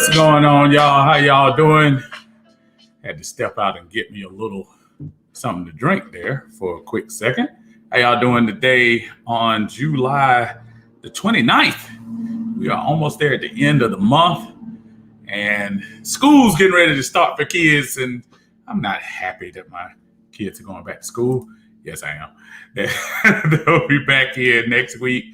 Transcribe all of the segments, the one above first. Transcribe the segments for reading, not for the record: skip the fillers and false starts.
What's going on, y'all? How y'all doing? Had to step out and get me a little something to drink there for a quick second. How y'all doing today on July the 29th? We are almost there at the end of the month, and school's getting ready to start for kids, and I'm not happy that my kids are going back to school. Yes, I am. They'll be back here next week,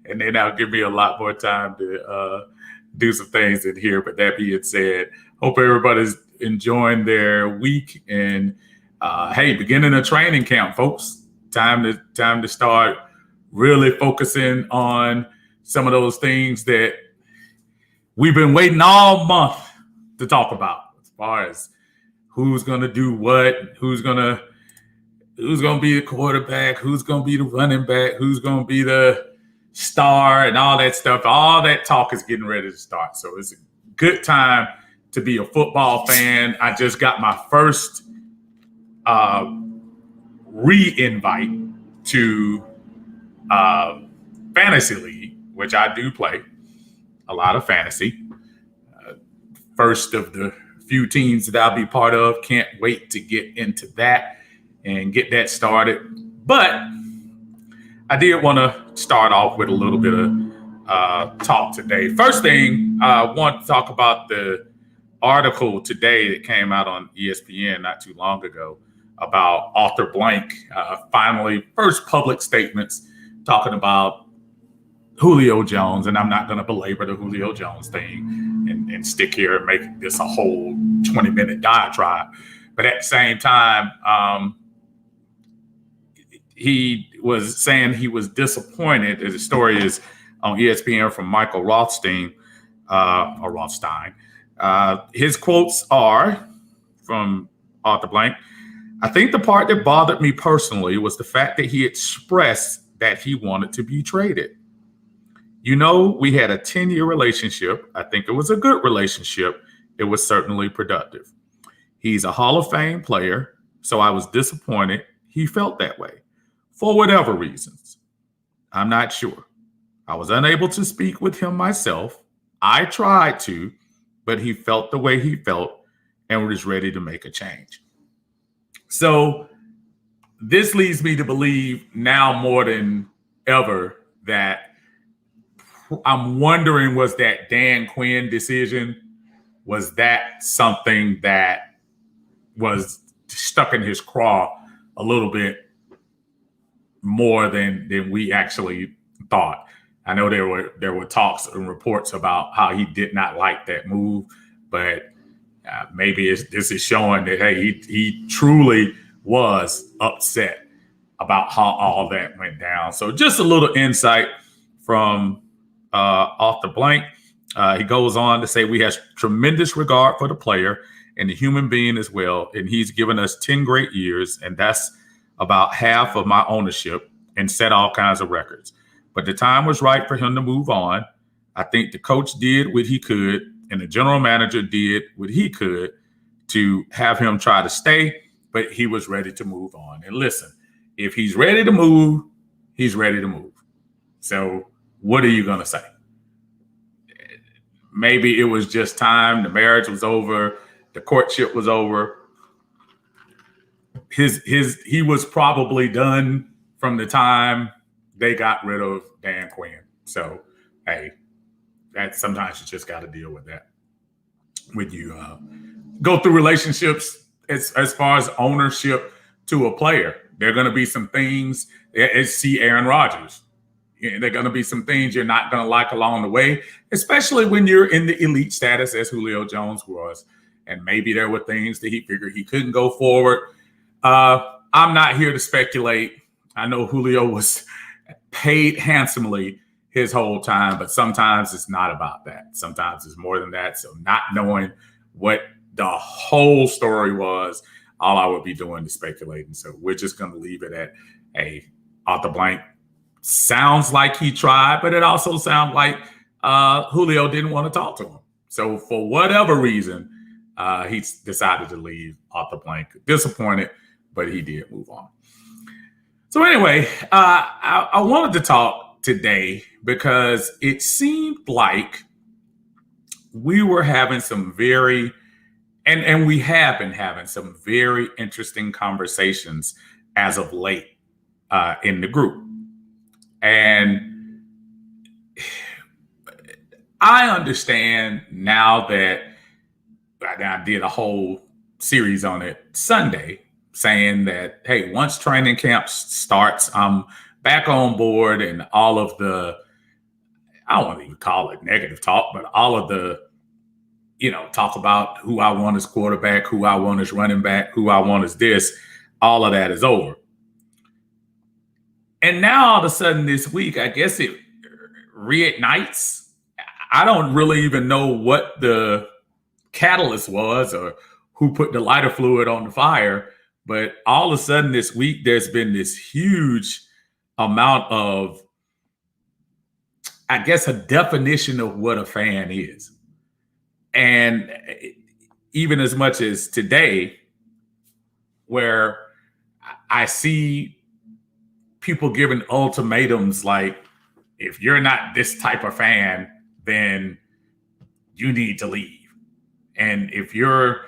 and then that'll give me a lot more time to do some things in here. But that being said, hope everybody's enjoying their week, and hey, beginning of training camp, folks. Time to start really focusing on some of those things that we've been waiting all month to talk about, as far as who's going to do what, who's going to be the quarterback, who's going to be the running back, who's going to be the star, and all that stuff. All that talk is getting ready to start. So it's a good time to be a football fan. I just got my first re-invite to Fantasy League, which I do play a lot of fantasy. First of the few teams that I'll be part of. Can't wait to get into that and get that started. But I did want to start off with a little bit of talk today. First thing, I want to talk about the article today that came out on ESPN not too long ago about Arthur Blank. Finally, first public statements talking about Julio Jones, and I'm not going to belabor the Julio Jones thing and stick here and make this a whole 20-minute diatribe. But at the same time, he was saying he was disappointed. The story is on ESPN from Michael Rothstein. His quotes are from Arthur Blank. I think the part that bothered me personally was the fact that he expressed that he wanted to be traded. You know, we had a 10-year relationship. I think it was a good relationship. It was certainly productive. He's a Hall of Fame player, so I was disappointed he felt that way. For whatever reasons, I'm not sure. I was unable to speak with him myself. I tried to, but he felt the way he felt and was ready to make a change. So this leads me to believe now more than ever that I'm wondering, was that Dan Quinn decision, was that something that was stuck in his craw a little bit more than we actually thought? I know there were talks and reports about how he did not like that move, but maybe this is showing that, hey, he truly was upset about how all that went down. So just a little insight from Arthur Blank. He goes on to say, we have tremendous regard for the player and the human being as well, and he's given us 10 great years, and that's about half of my ownership, and set all kinds of records. But the time was right for him to move on. I think the coach did what he could, and the general manager did what he could to have him try to stay, but he was ready to move on. And listen, if he's ready to move, he's ready to move. So what are you going to say? Maybe it was just time. The marriage was over. The courtship was over. He was probably done from the time they got rid of Dan Quinn. So, hey, that sometimes you just got to deal with that when you go through relationships as far as ownership to a player. There are going to be some things. See Aaron Rodgers. There are going to be some things you're not going to like along the way, especially when you're in the elite status as Julio Jones was. And maybe there were things that he figured he couldn't go forward. I'm not here to speculate. I know Julio was paid handsomely his whole time, but sometimes it's not about that. Sometimes it's more than that. So not knowing what the whole story was, all I would be doing is speculating. So we're just going to leave it at, hey, Arthur Blank sounds like he tried, but it also sounds like Julio didn't want to talk to him. So for whatever reason, he decided to leave Arthur Blank. Disappointed, but he did move on. So anyway, I wanted to talk today because it seemed like we were having some very, and we have been having some very interesting conversations as of late in the group. And I understand now that I did a whole series on it Sunday saying that, hey, once training camp starts, I'm back on board, and all of the, I don't want to even call it negative talk, but all of the, talk about who I want as quarterback, who I want as running back, who I want as this, all of that is over. And now all of a sudden this week, I guess it reignites. I don't really even know what the catalyst was or who put the lighter fluid on the fire, but all of a sudden this week, there's been this huge amount of, I guess, a definition of what a fan is. And even as much as today, where I see people giving ultimatums like, if you're not this type of fan, then you need to leave. And if you're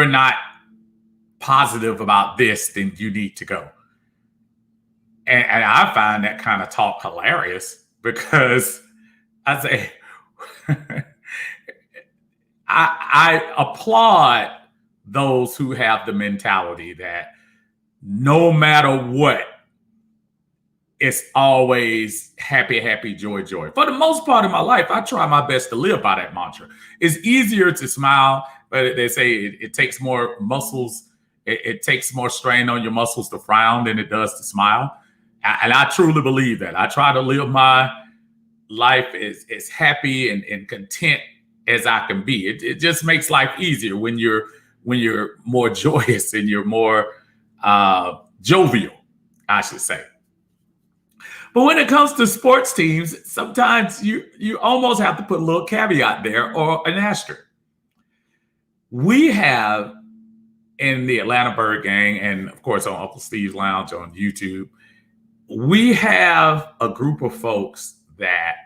not positive about this, then you need to go. And I find that kind of talk hilarious, because I say, I applaud those who have the mentality that no matter what, it's always happy, happy, joy, joy. For the most part of my life, I try my best to live by that mantra. It's easier to smile, but they say it takes more muscles. It takes more strain on your muscles to frown than it does to smile. And I truly believe that. I try to live my life as happy and content as I can be. It just makes life easier when you're more joyous and you're more jovial, I should say. But when it comes to sports teams, sometimes you almost have to put a little caveat there or an asterisk. We have in the Atlanta Bird Gang, and of course on Uncle Steve's Lounge on YouTube, we have a group of folks that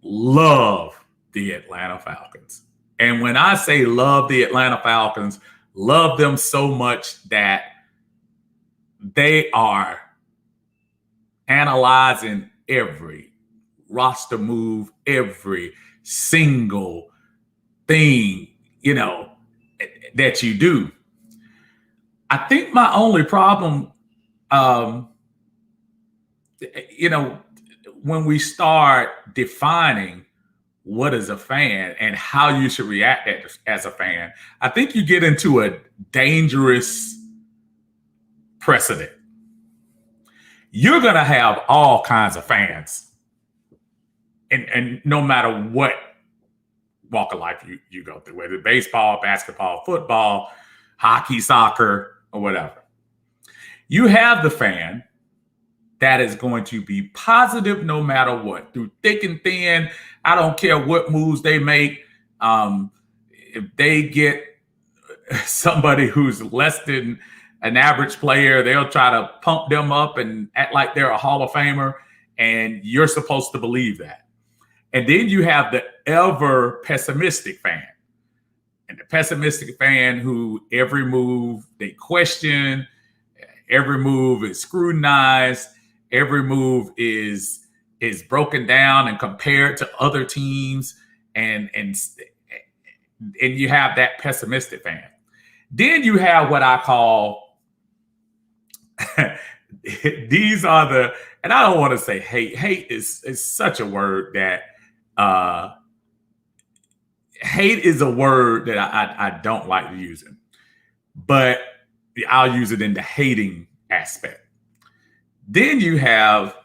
love the Atlanta Falcons. And when I say love the Atlanta Falcons, love them so much that they are analyzing every roster move, every single thing, that you do. I think my only problem, when we start defining what is a fan and how you should react as a fan, I think you get into a dangerous precedent. You're going to have all kinds of fans, and no matter what walk of life you go through, whether baseball, basketball, football, hockey, soccer, or whatever. You have the fan that is going to be positive no matter what, through thick and thin. I don't care what moves they make. If they get somebody who's less than an average player, they'll try to pump them up and act like they're a Hall of Famer, and you're supposed to believe that. And then you have the ever pessimistic fan. And the pessimistic fan who every move they question, every move is scrutinized, every move is broken down and compared to other teams, and you have that pessimistic fan. Then you have what I call these are the, and I don't want to say hate. Hate is such a word that hate is a word that I don't like using, but I'll use it in the hating aspect. Then you have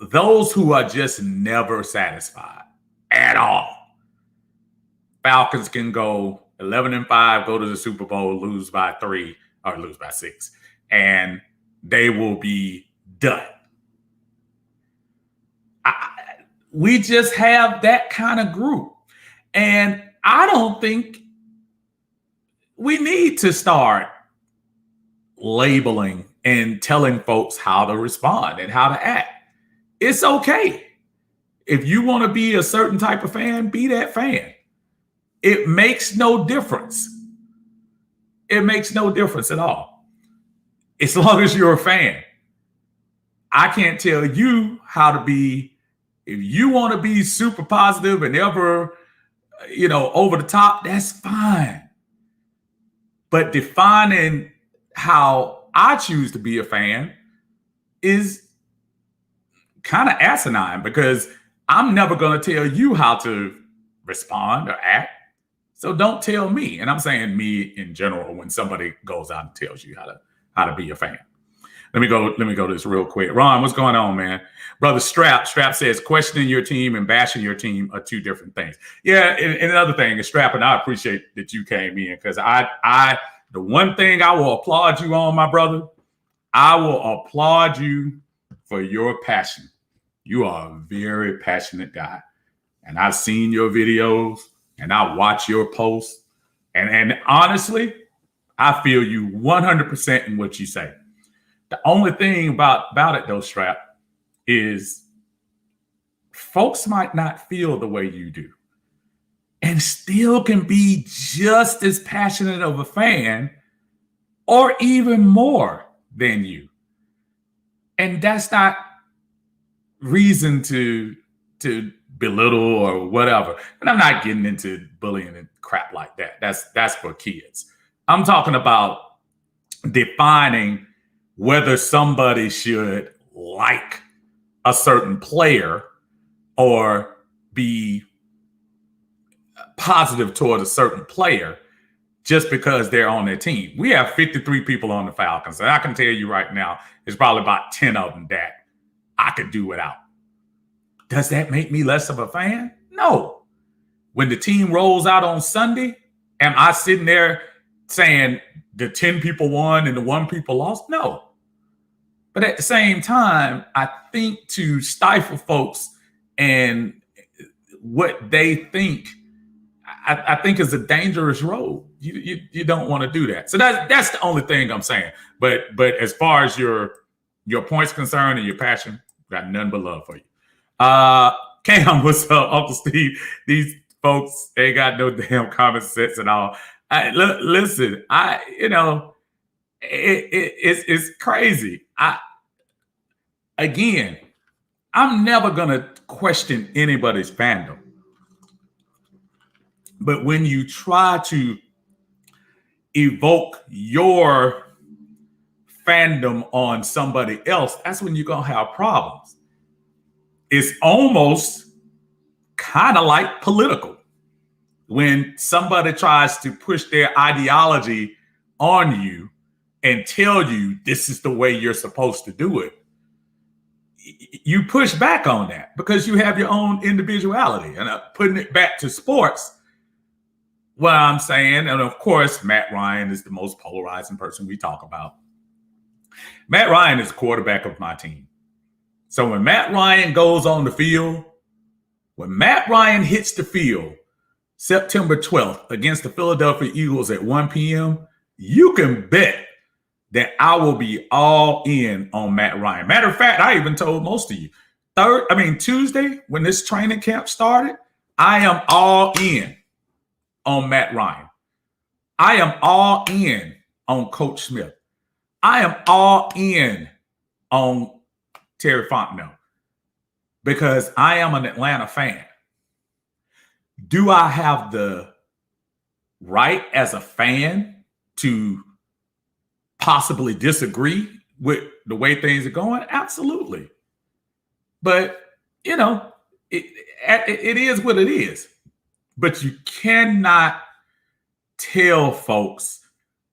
those who are just never satisfied at all. Falcons can go 11-5, go to the Super Bowl, lose by 3 or lose by 6, and they will be done. We just have that kind of group. And I don't think we need to start labeling and telling folks how to respond and how to act. It's okay. If you want to be a certain type of fan, be that fan. It makes no difference. It makes no difference at all. As long as you're a fan. I can't tell you how to be. If you want to be super positive and ever, over the top, that's fine. But defining how I choose to be a fan is kind of asinine, because I'm never going to tell you how to respond or act. So don't tell me. And I'm saying me in general when somebody goes out and tells you how to be a fan. Let me go to this real quick. Ron, what's going on, man? Brother Strap says questioning your team and bashing your team are two different things. Yeah, and another thing is, Strap, and I appreciate that you came in, because the one thing I will applaud you on, my brother, I will applaud you for your passion. You are a very passionate guy. And I've seen your videos and I watch your posts. And honestly, I feel you 100% in what you say. The only thing about it, though, Strap, is folks might not feel the way you do and still can be just as passionate of a fan or even more than you. And that's not reason to belittle or whatever. And I'm not getting into bullying and crap like that. That's for kids. I'm talking about defining whether somebody should like a certain player or be positive toward a certain player just because they're on their team. We have 53 people on the Falcons, and I can tell you right now, there's probably about 10 of them that I could do without. Does that make me less of a fan? No. When the team rolls out on Sunday, am I sitting there saying the 10 people won and the 1 people lost? No. But at the same time, I think to stifle folks and what they think, I think is a dangerous road. You don't want to do that. So that's the only thing I'm saying. But as far as your point's concerned and your passion, got none but love for you. Cam, what's up, Uncle Steve? These folks ain't got no damn common sense at all. Listen, it's crazy. I'm never gonna question anybody's fandom, but when you try to evoke your fandom on somebody else, that's when you're gonna have problems. It's almost kind of like political. When somebody tries to push their ideology on you and tell you this is the way you're supposed to do it, you push back on that because you have your own individuality. And putting it back to sports, what I'm saying, and of course, Matt Ryan is the most polarizing person we talk about. Matt Ryan is the quarterback of my team. So when Matt Ryan goes on the field, when Matt Ryan hits the field September 12th against the Philadelphia Eagles at 1 p.m., you can bet that I will be all in on Matt Ryan. Matter of fact, I even told most of you, Tuesday, when this training camp started, I am all in on Matt Ryan. I am all in on Coach Smith. I am all in on Terry Fontenot because I am an Atlanta fan. Do I have the right as a fan to possibly disagree with the way things are going? Absolutely. But, it is what it is. But you cannot tell folks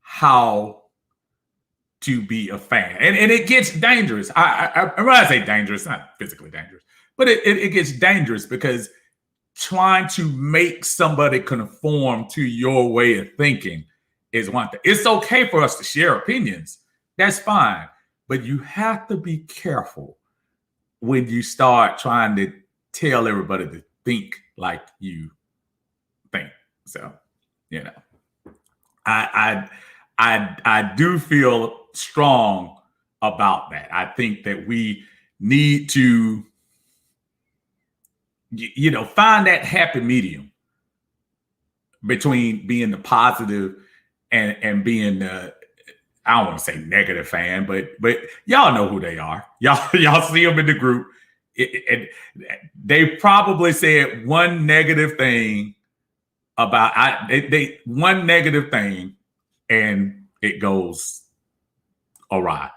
how to be a fan. And it gets dangerous. When I say dangerous, not physically dangerous, but it gets dangerous because trying to make somebody conform to your way of thinking is one thing. It's okay for us to share opinions. That's fine. But you have to be careful when you start trying to tell everybody to think like you think. So, I do feel strong about that. I think that we need to find that happy medium between being the positive and being the, I don't want to say negative fan, but y'all know who they are. Y'all see them in the group. They probably said one negative thing about they one negative thing, and it goes awry.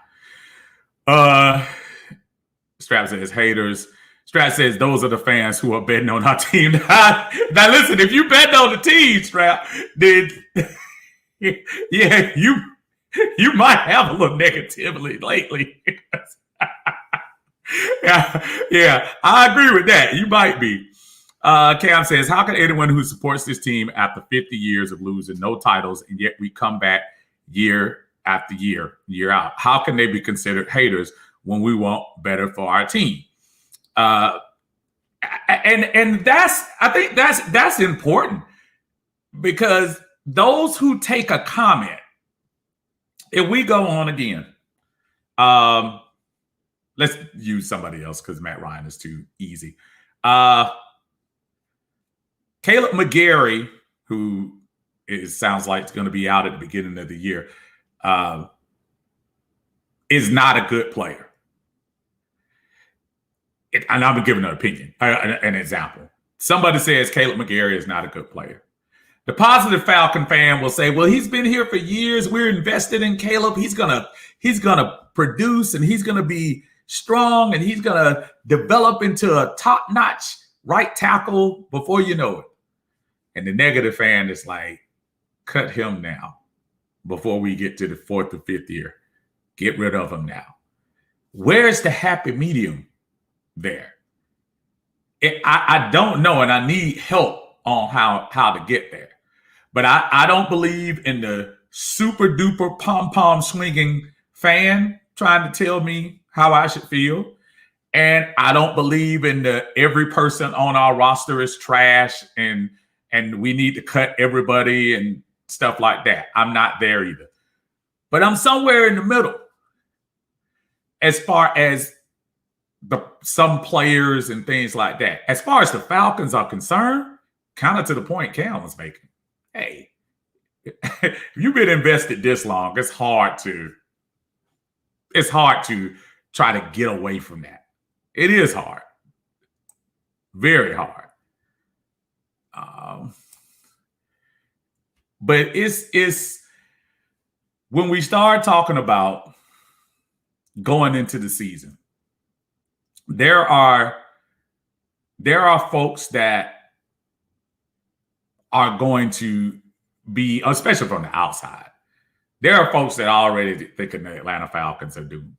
Strap says haters. Strap says those are the fans who are betting on our team. Now listen, if you bet on the team, Strap, then yeah, you might have a little negativity lately. yeah, I agree with that. You might be. Cam says, how can anyone who supports this team after 50 years of losing no titles and yet we come back year after year out, how can they be considered haters when we want better for our team? And I think that's important, because those who take a comment, if we go on again, let's use somebody else because Matt Ryan is too easy. Caleb McGarry, who sounds like it's going to be out at the beginning of the year, is not a good player. And I'm giving an opinion, an example. Somebody says Caleb McGarry is not a good player. The positive Falcon fan will say, well, he's been here for years. We're invested in Caleb. He's gonna produce, and he's gonna be strong, and he's gonna develop into a top-notch right tackle before you know it. And the negative fan is like, cut him now before we get to the 4th or 5th year. Get rid of him now. Where's the happy medium there? I don't know, and I need help on how to get there. But I don't believe in the super duper pom-pom swinging fan trying to tell me how I should feel. And I don't believe in the every person on our roster is trash and we need to cut everybody and stuff like that. I'm not there either. But I'm somewhere in the middle as far as some players and things like that. As far as the Falcons are concerned, kind of to the point Cam was making. Hey, if you've been invested this long, it's hard to try to get away from that. It is hard. Very hard. But it's when we start talking about going into the season, there are folks that are going to be, especially from the outside, there are folks that are already thinking the Atlanta Falcons are doomed.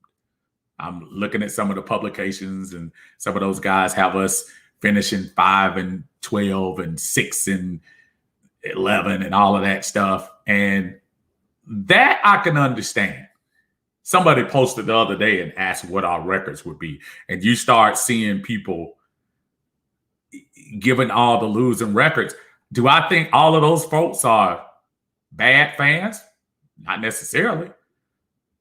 I'm looking at some of the publications, and some of those guys have us finishing 5-12 and 6-11 and all of that stuff. And that I can understand. Somebody posted the other day and asked what our records would be. And you start seeing people giving all the losing records. Do I think all of those folks are bad fans? Not necessarily.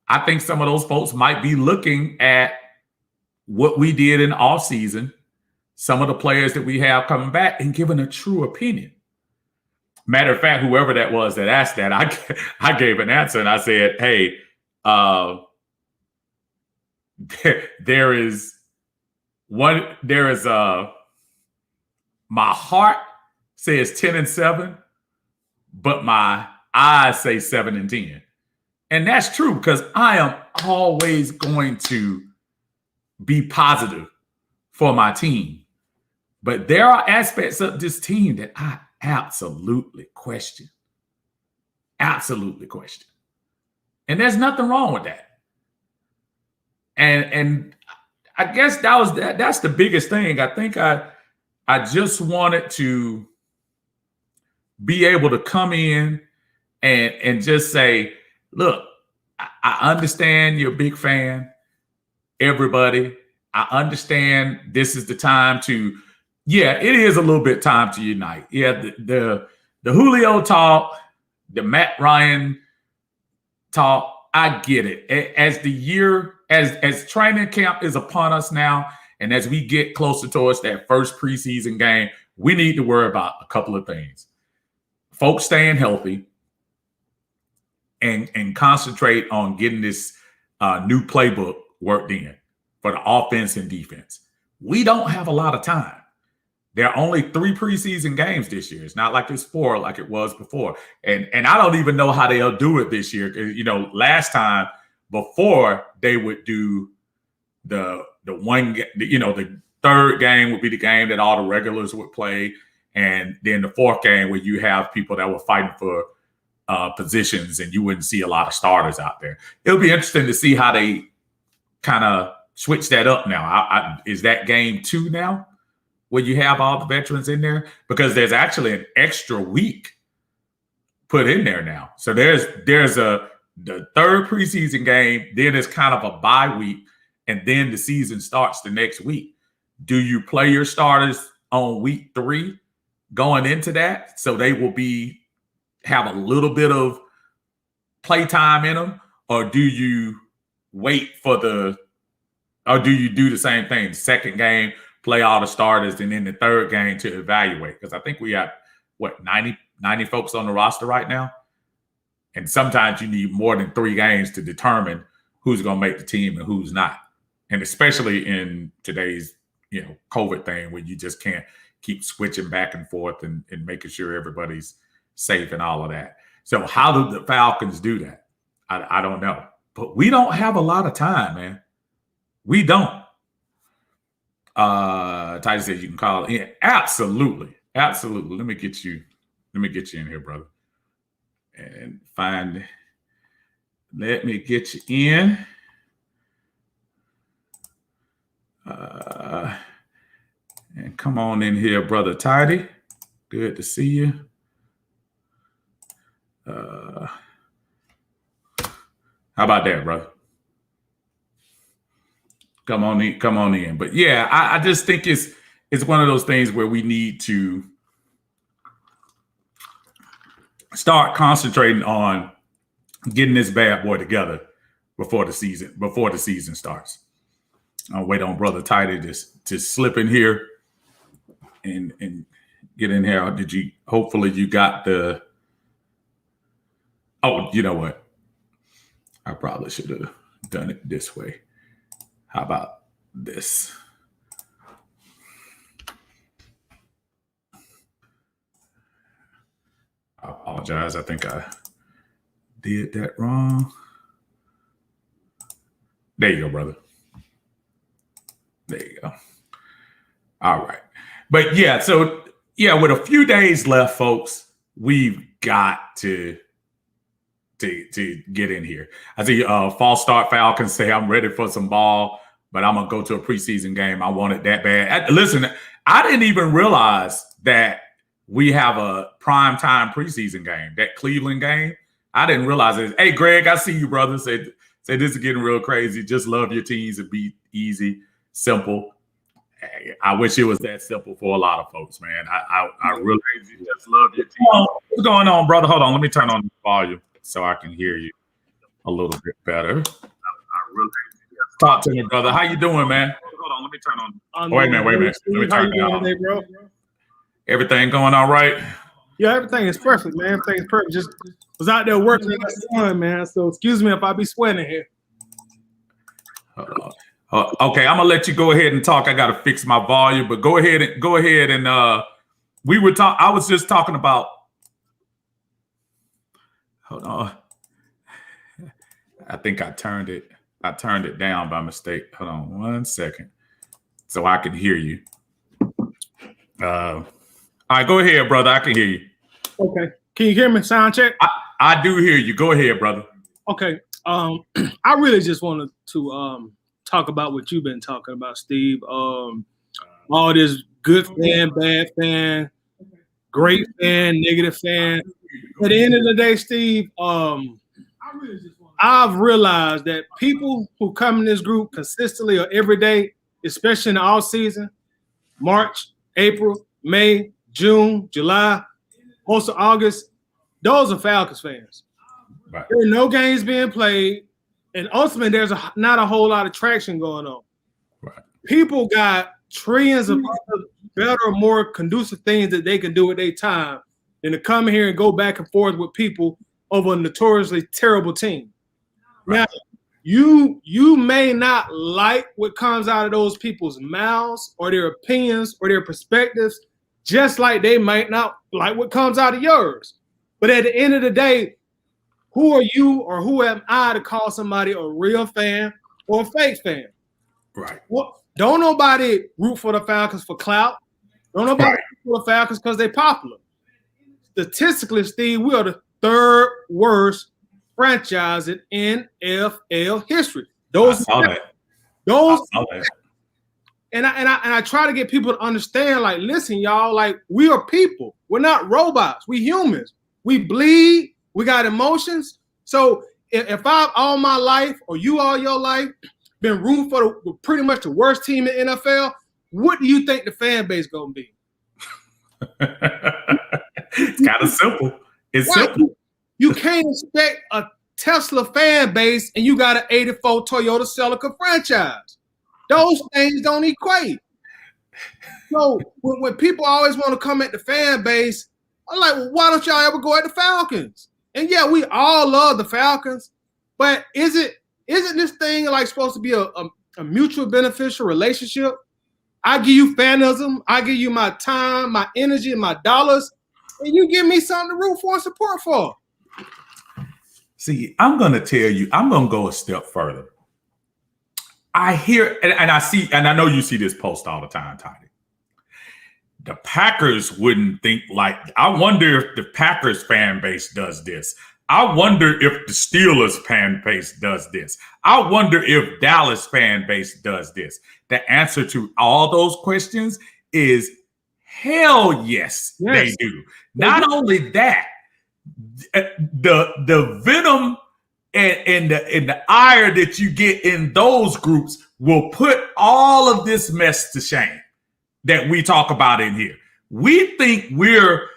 I think some of those folks might be looking at what we did in the offseason, some of the players that we have coming back, and giving a true opinion. Matter of fact, whoever that was that asked that, I gave an answer, and I said, hey, there is my heart says 10-7, but my eyes say 7-10. And that's true, because I am always going to be positive for my team. But there are aspects of this team that I absolutely question. Absolutely question. And there's nothing wrong with that. And I guess that's the biggest thing. I think I just wanted to be able to come in and just say, look, I understand you're a big fan, everybody. I understand this is the time to, it is a little bit time to unite. Yeah, the Julio talk, the Matt Ryan talk, I get it. As the year, as training camp is upon us now, And as we get closer towards that first preseason game, we need to worry about a couple of things. Folks staying healthy and concentrate on getting this new playbook worked in for the offense and defense. We don't have a lot of time. There are only 3 preseason games this year. It's not like it's 4 like it was before. And I don't even know how they'll do it this year. You know, last time before they would do the one, you know, the third game would be the game that all the regulars would play. And then the fourth game where you have people that were fighting for positions and you wouldn't see a lot of starters out there. It'll be interesting to see how they kind of switch that up now. Is that game 2 now where you have all the veterans in there? Because there's actually an extra week put in there now. So there's the third preseason game, then it's kind of a bye week, and then the season starts the next week. Do you play your starters on week 3 going into that so they will have a little bit of play time in them, or do you wait or do you do the same thing? Second game, play all the starters, and then the third game to evaluate? Because I think we have, 90 folks on the roster right now? And sometimes you need more than 3 games to determine who's going to make the team and who's not. And especially in today's, COVID thing where you just can't keep switching back and forth and making sure everybody's safe and all of that. So how do the Falcons do that? I don't know. But we don't have a lot of time, man. We don't. Titus says you can call it in. Absolutely. Absolutely. Let me get you in here, brother. And let me get you in. And come on in here, brother Tidy. Good to see you. How about that, brother? Come on in. But yeah, I just think it's one of those things where we need to start concentrating on getting this bad boy together before the season starts. I'll wait on brother Tidy to slip in here and get in here. Hopefully you got the, oh, you know what? I probably should have done it this way. How about this? I apologize. I think I did that wrong. There you go, brother. There you go. All right. But yeah, so yeah, with a few days left, folks, we've got to get in here. I see false start Falcons say I'm ready for some ball, but I'm gonna go to a preseason game. I want it that bad. Listen, I didn't even realize that we have a primetime preseason game, that Cleveland game. I didn't realize it. Hey, Greg, I see you, brother. Say this is getting real crazy. Just love your teams. It'd be easy, simple. I wish it was that simple for a lot of folks, man. I really just love your team. What's going on, brother? Hold on. Let me turn on the volume so I can hear you a little bit better. Talk to me, brother. How you doing, man? Hold on. Let me turn on. Wait a minute. Let me turn it on. Today, bro? Everything going all right? Yeah, everything is perfect, man. Everything is perfect. Just was out there working in the sun, man. So excuse me if I be sweating here. Okay, I'm gonna let you go ahead and talk. I gotta fix my volume, but go ahead and we were talking. I was just talking about. Hold on. I think I turned it down by mistake. Hold on 1 second, so I can hear you. All right, go ahead, brother. I can hear you. Okay, can you hear me? Sound check. I do hear you. Go ahead, brother. Okay. I really just wanted to talk about what you've been talking about, Steve. All this good fan, bad fan, great fan, negative fan. At the end of the day, Steve, I've realized that people who come in this group consistently or every day, especially in the off season, March, April, May, June, July, most of August, those are Falcons fans. Right. There are no games being played. And ultimately, there's not a whole lot of traction going on. Right. people got trillions of other better, more conducive things that they can do with their time than to come here and go back and forth with people over a notoriously terrible team. Right. Now, you may not like what comes out of those people's mouths or their opinions or their perspectives, just like they might not like what comes out of yours. But at the end of the day, who are you or who am I to call somebody a real fan or a fake fan? Right. Well, don't nobody root for the Falcons for clout. Don't nobody root for the Falcons because they're popular. Statistically, Steve, we are the third worst franchise in NFL history. I saw that. And I try to get people to understand, like, listen, y'all, like, we are people. We're not robots. We humans. We bleed. We got emotions. So if I've all my life or you all your life been rooting for pretty much the worst team in NFL, what do you think the fan base gonna be? It's kind of simple. It's simple. You can't expect a Tesla fan base and you got an 84 Toyota Celica franchise. Those things don't equate. So when people always want to come at the fan base, I'm like, well, why don't y'all ever go at the Falcons? And yeah, we all love the Falcons, but isn't this thing like supposed to be a mutual beneficial relationship? I give you fanism, I give you my time, my energy, and my dollars, and you give me something to root for and support for. See, I'm going to tell you, I'm going to go a step further. I hear, and I see, and I know you see this post all the time, Toddy. The Packers wouldn't think like, I wonder if the Packers fan base does this. I wonder if the Steelers fan base does this. I wonder if Dallas fan base does this. The answer to all those questions is hell yes. They do. Not only that, the venom and the ire that you get in those groups will put all of this mess to shame that we talk about in here. We think we're,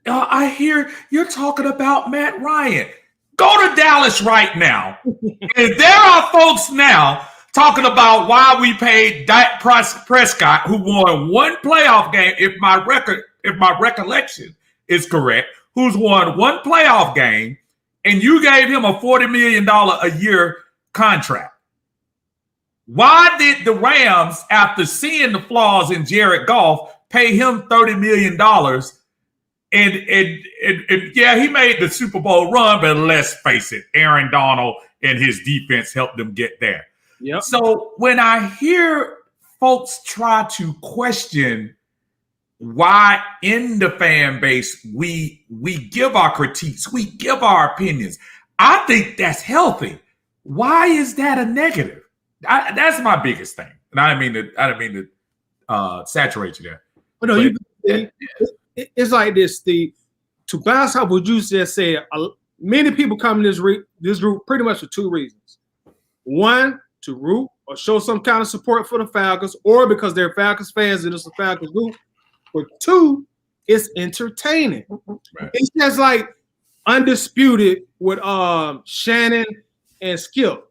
I hear you're talking about Matt Ryan. Go to Dallas right now. And there are folks now talking about why we paid Dak Prescott, who won one playoff game, if my recollection is correct, who's won one playoff game, and you gave him a $40 million a year contract. Why did the Rams, after seeing the flaws in Jared Goff, pay him $30 million? And yeah, he made the Super Bowl run, but let's face it, Aaron Donald and his defense helped them get there. Yep. So when I hear folks try to question why in the fan base we give our critiques, we give our opinions, I think that's healthy. Why is that a negative? That's my biggest thing, and I didn't mean to saturate you there. But no, it's like this, Steve. To bounce off what you just said, many people come in this group pretty much for two reasons. One, to root or show some kind of support for the Falcons, or because they're Falcons fans and it's a Falcons group. But two, it's entertaining. Right. It's just like Undisputed with Shannon and Skip.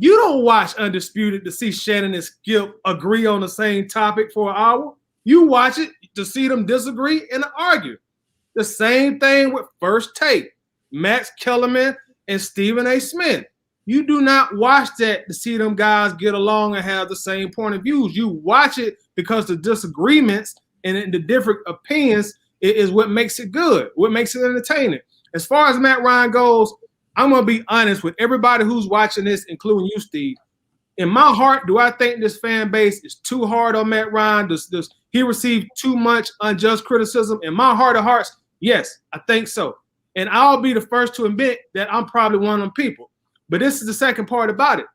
You don't watch Undisputed to see Shannon and Skip agree on the same topic for an hour. You watch it to see them disagree and argue. The same thing with First Take, Max Kellerman and Stephen A. Smith. You do not watch that to see them guys get along and have the same point of views. You watch it because the disagreements and the different opinions is what makes it good, what makes it entertaining. As far as Matt Ryan goes, I'm going to be honest with everybody who's watching this, including you, Steve. In my heart, do I think this fan base is too hard on Matt Ryan? Does he receive too much unjust criticism? In my heart of hearts, yes, I think so. And I'll be the first to admit that I'm probably one of them people. But this is the second part about it.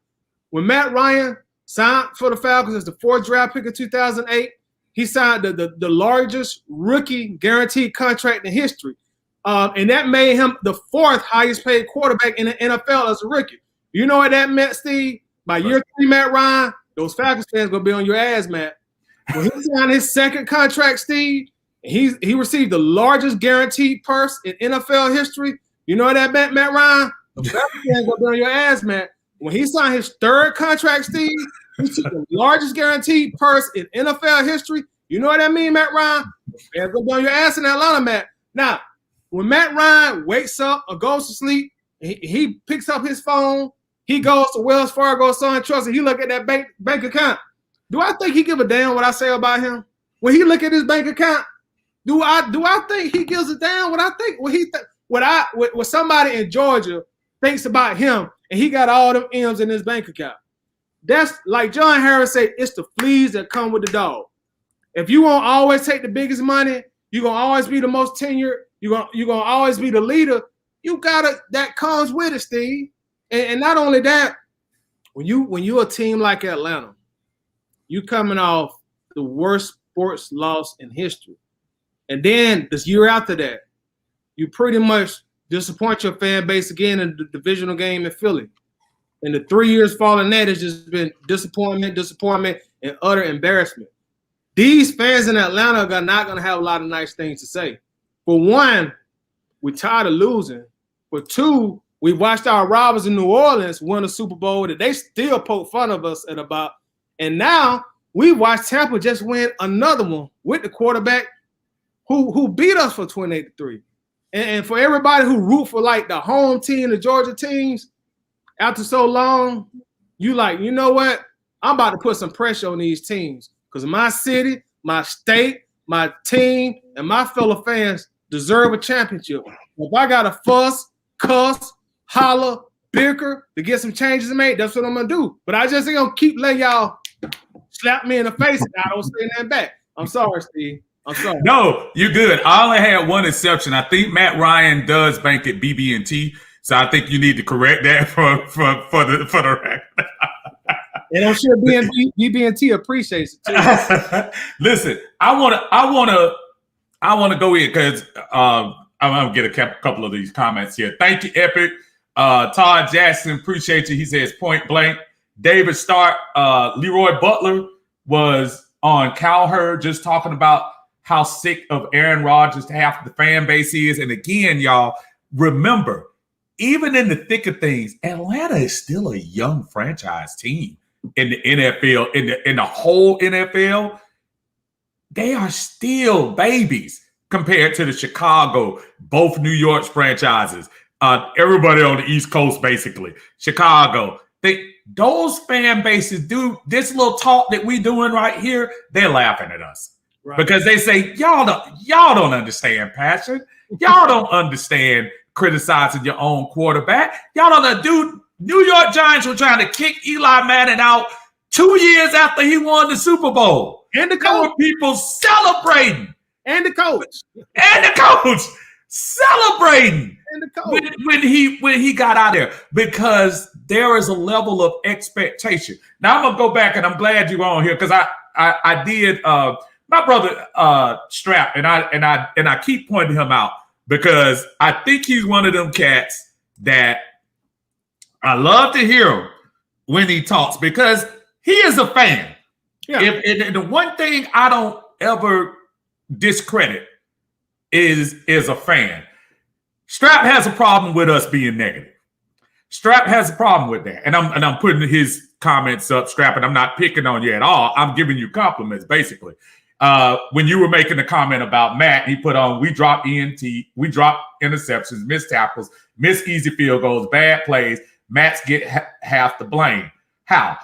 When Matt Ryan signed for the Falcons as the fourth draft pick of 2008, he signed the largest rookie guaranteed contract in history. And that made him the fourth highest paid quarterback in the NFL as a rookie. You know what that meant, Steve? By year 3, Matt Ryan, those Falcons fans going to be on your ass, Matt. When he signed his second contract, Steve, he received the largest guaranteed purse in NFL history. You know what that meant, Matt Ryan? The Falcons fans going to be on your ass, Matt. when he signed his third contract, Steve, he took the largest guaranteed purse in NFL history. You know what I mean, Matt Ryan? Fans gonna be on your ass in Atlanta, Matt. Now, when Matt Ryan wakes up or goes to sleep, he picks up his phone, he goes to Wells Fargo SunTrust, and he look at that bank account. Do I think he give a damn what I say about him? When he look at his bank account, do I think he gives a damn what I think? What somebody in Georgia thinks about him, and he got all them M's in his bank account. That's like John Harris said, it's the fleas that come with the dog. If you won't always take the biggest money, you're gonna always be the most tenured, you're gonna always be the leader. That comes with it, Steve. And not only that, when you a team like Atlanta, you coming off the worst sports loss in history. And then this year after that, you pretty much disappoint your fan base again in the divisional game in Philly. And the 3 years following that has just been disappointment, and utter embarrassment. These fans in Atlanta are not going to have a lot of nice things to say. For one, we're tired of losing. For two, we watched our rivals in New Orleans win a Super Bowl that they still poke fun of us at about. And now we watched Tampa just win another one with the quarterback who beat us for 28-3. And for everybody who root for like the home team, the Georgia teams, after so long, you like, you know what? I'm about to put some pressure on these teams because my city, my state, my team, and my fellow fans deserve a championship. If I got to fuss, cuss, holler, bicker to get some changes made, that's what I'm going to do. But I just ain't going to keep letting y'all slap me in the face and I don't say nothing back. I'm sorry, Steve. I'm sorry. No, you're good. I only had one exception. I think Matt Ryan does bank at BB&T, so I think you need to correct that for the record. And I'm sure BB&T appreciates it too. Listen, I want to go in because I'm gonna get a couple of these comments here. Thank you, Epic. Todd Jackson, appreciate you. He says point blank. David Stark, Leroy Butler was on Cowherd just talking about how sick of Aaron Rodgers half the fan base is. And again, y'all, remember, even in the thick of things, Atlanta is still a young franchise team in the NFL, in the whole NFL. They are still babies compared to the Chicago, both New York's franchises, everybody on the East Coast, basically. Chicago, those fan bases do this little talk that we doing right here. They're laughing at us. Right. Because they say, y'all don't understand passion. Y'all don't understand criticizing your own quarterback. Y'all don't do. New York Giants were trying to kick Eli Manning out 2 years after he won the Super Bowl. And the coach. There were people celebrating. And the coach. Celebrating. And the coach. When he got out there. Because there is a level of expectation. Now I'm gonna go back, and I'm glad you're on here because I did my brother Strap, and I keep pointing him out because I think he's one of them cats that I love to hear him when he talks because he is a fan. Yeah. And the one thing I don't ever discredit is a fan. Strap has a problem with us being negative. Strap has a problem with that. And I'm putting his comments up, Strap, and I'm not picking on you at all. I'm giving you compliments, basically. When you were making the comment about Matt, he put on, we drop we drop interceptions, missed tackles, missed easy field goals, bad plays. Matt's get half the blame. How?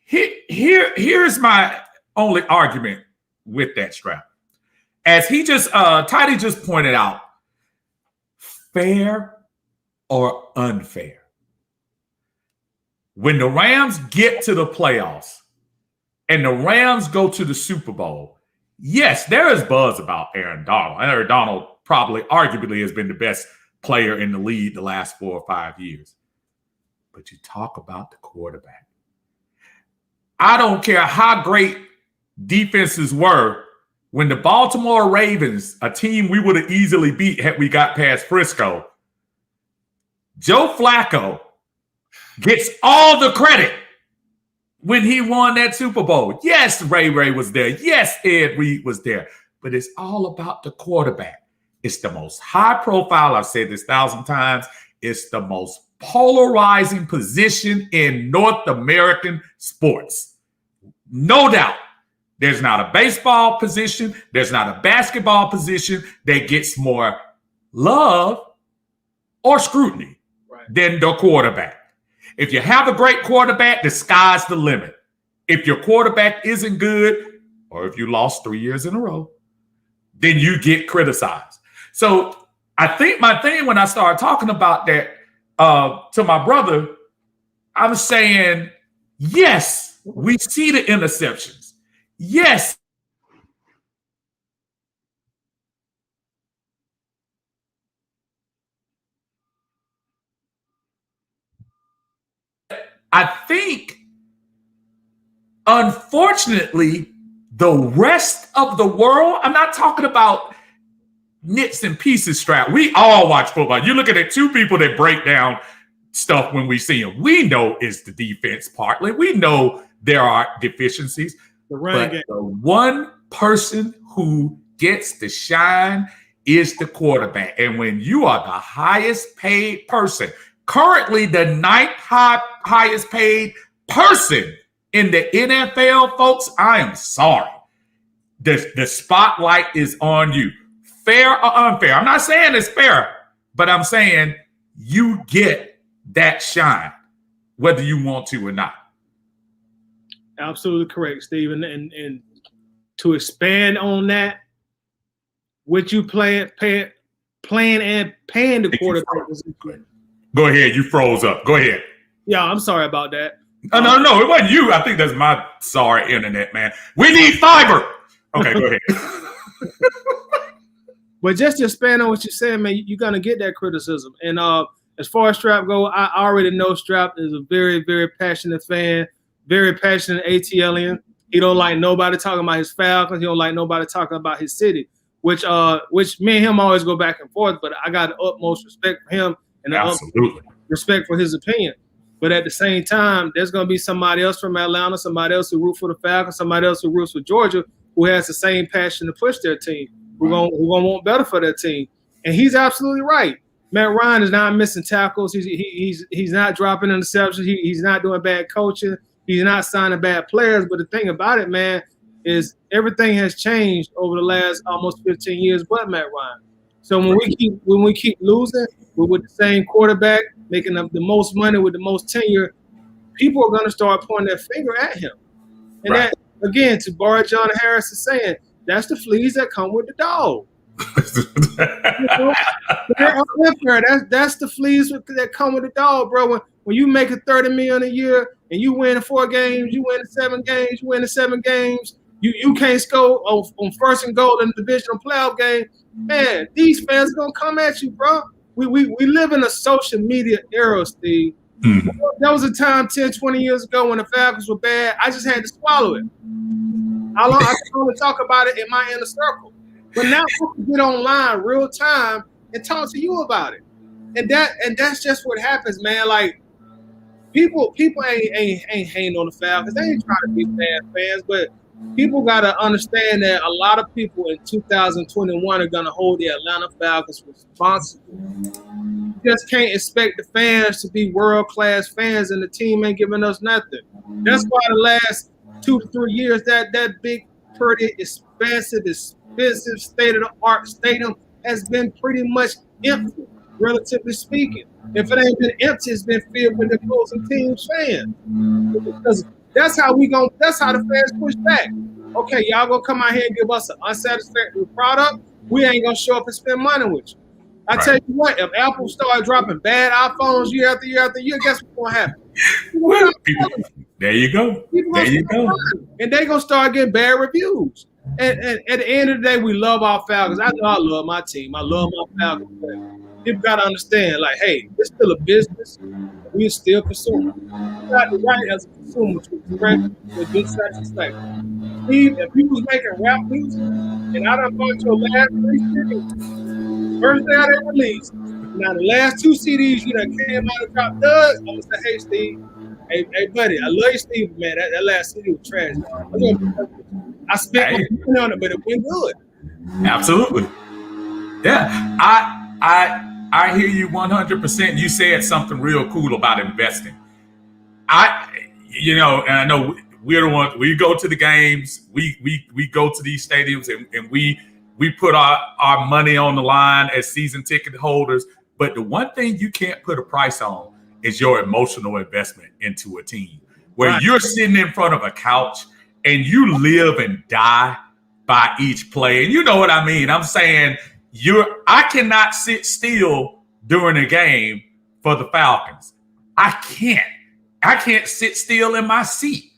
Here's my only argument with that, Strap. As he Tidy just pointed out, fair or unfair. When the Rams get to the playoffs and the Rams go to the Super Bowl, yes, there is buzz about Aaron Donald. Aaron Donald probably, arguably, has been the best player in the league the last 4 or 5 years. But you talk about the quarterback. I don't care how great defenses were when the Baltimore Ravens, a team we would have easily beat had we got past Frisco, Joe Flacco gets all the credit when he won that Super Bowl. Yes, Ray was there. Yes, Ed Reed was there. But it's all about the quarterback. It's the most high profile. I've said this 1,000 times. It's the most polarizing position in North American sports. No doubt. There's not a baseball position, there's not a basketball position that gets more love or scrutiny than the quarterback. If you have a great quarterback, the sky's the limit. If your quarterback isn't good, or if you lost 3 years in a row, then you get criticized. So I think my thing when I started talking about that to my brother, I'm saying, yes, we see the interceptions. Yes. I think, unfortunately, the rest of the world, I'm not talking about nits and pieces strap. We all watch football. You look at it, two people that break down stuff when we see them. We know it's the defense partly. We know there are deficiencies. But the one person who gets to shine is the quarterback. And when you are the highest paid person, currently the ninth highest paid person in the NFL, folks, I am sorry. The spotlight is on you. Fair or unfair? I'm not saying it's fair, but I'm saying you get that shine, whether you want to or not. Absolutely correct, Stephen. And to expand on that, what you playing and paying the quarterback position. Go ahead. You froze up. Go ahead. Yeah, I'm sorry about that. No, it wasn't you. I think that's my sorry internet, man. We need fiber. Okay, go ahead. But just to expand on what you're saying, man, you're going to get that criticism. And as far as Strap go, I already know Strap is a very, very passionate fan, very passionate ATLian. He don't like nobody talking about his Falcons. He don't like nobody talking about his city, which me and him always go back and forth. But I got the utmost respect for him and the utmost respect for his opinion. But at the same time, there's going to be somebody else from Atlanta, somebody else who roots for the Falcons, somebody else who roots for Georgia, who has the same passion to push their team, who gonna want better for their team. And he's absolutely right. Matt Ryan is not missing tackles. He's not dropping interceptions. He's not doing bad coaching. He's not signing bad players. But the thing about it, man, is everything has changed over the last almost 15 years but Matt Ryan. So when we keep losing with the same quarterback, making up the most money with the most tenure, people are going to start pointing their finger at him. And that, again, to borrow John Harris is saying, that's the fleas that come with the dog. That's the fleas that come with the dog, bro. When you make $30 million a year and you win 4 games, you win 7 games, you can't score on first and goal in the divisional playoff game, man, these fans are gonna come at you, bro. We live in a social media era, Steve. Mm-hmm. There was a time 10, 20 years ago when the Falcons were bad. I just had to swallow it. I can only talk about it in my inner circle. But now I can get online real time and talk to you about it. And that's just what happens, man. Like people ain't hating on the Falcons. They ain't trying to be bad fans, but people gotta understand that a lot of people in 2021 are gonna hold the Atlanta Falcons responsible. You just can't expect the fans to be world-class fans and the team ain't giving us nothing. That's why the last 2 to 3 years that big, pretty expensive, state-of-the-art stadium has been pretty much empty, relatively speaking. If it ain't been empty, it's been filled with the opposing team's fans. Because that's how the fans push back. Okay, y'all gonna come out here and give us an unsatisfactory product, we ain't gonna show up and spend money with you. I tell you what, if Apple started dropping bad iPhones year after year after year, guess what's gonna happen? There you go. And they gonna start getting bad reviews. And at the end of the day, we love our Falcons. I know I love my team. I love my Falcons. But people gotta understand, like, hey, it's still a business. We're still consumers. You got the right as a consumer to express your good satisfaction. Steve, if you was making rap music, and I done bought your last 3 CDs, first day they released, now the last 2 CDs you done came out and dropped duds, I'm gonna say, hey, Steve, hey, buddy, I love you, Steve, man. That last CD was trash. I spent my money on it, but it went good. Absolutely. Yeah. I hear you 100%. You said something real cool about investing. And I know we're the ones, we go to the games, we go to these stadiums and we put our money on the line as season ticket holders. But the one thing you can't put a price on is your emotional investment into a team where you're sitting in front of a couch and you live and die by each play. And you know what I mean? I'm saying I cannot sit still during a game for the Falcons. I can't sit still in my seat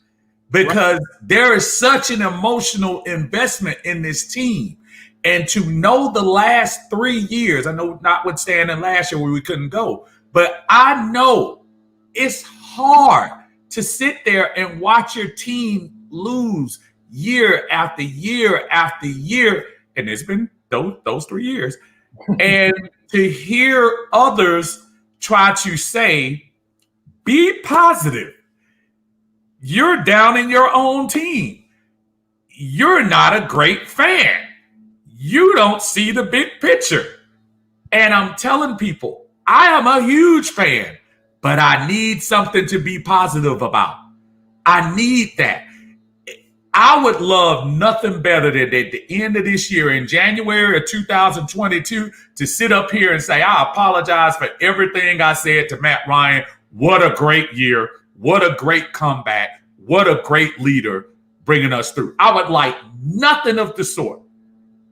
because there is such an emotional investment in this team. And to know the last 3 years, I know notwithstanding last year where we couldn't go, but I know it's hard to sit there and watch your team lose year after year after year. And it's been those 3 years. And to hear others try to say, be positive. You're down in your own team. You're not a great fan. You don't see the big picture. And I'm telling people, I am a huge fan, but I need something to be positive about. I need that. I would love nothing better than at the end of this year, in January of 2022, to sit up here and say, I apologize for everything I said to Matt Ryan. What a great year. What a great comeback. What a great leader bringing us through. I would like nothing of the sort.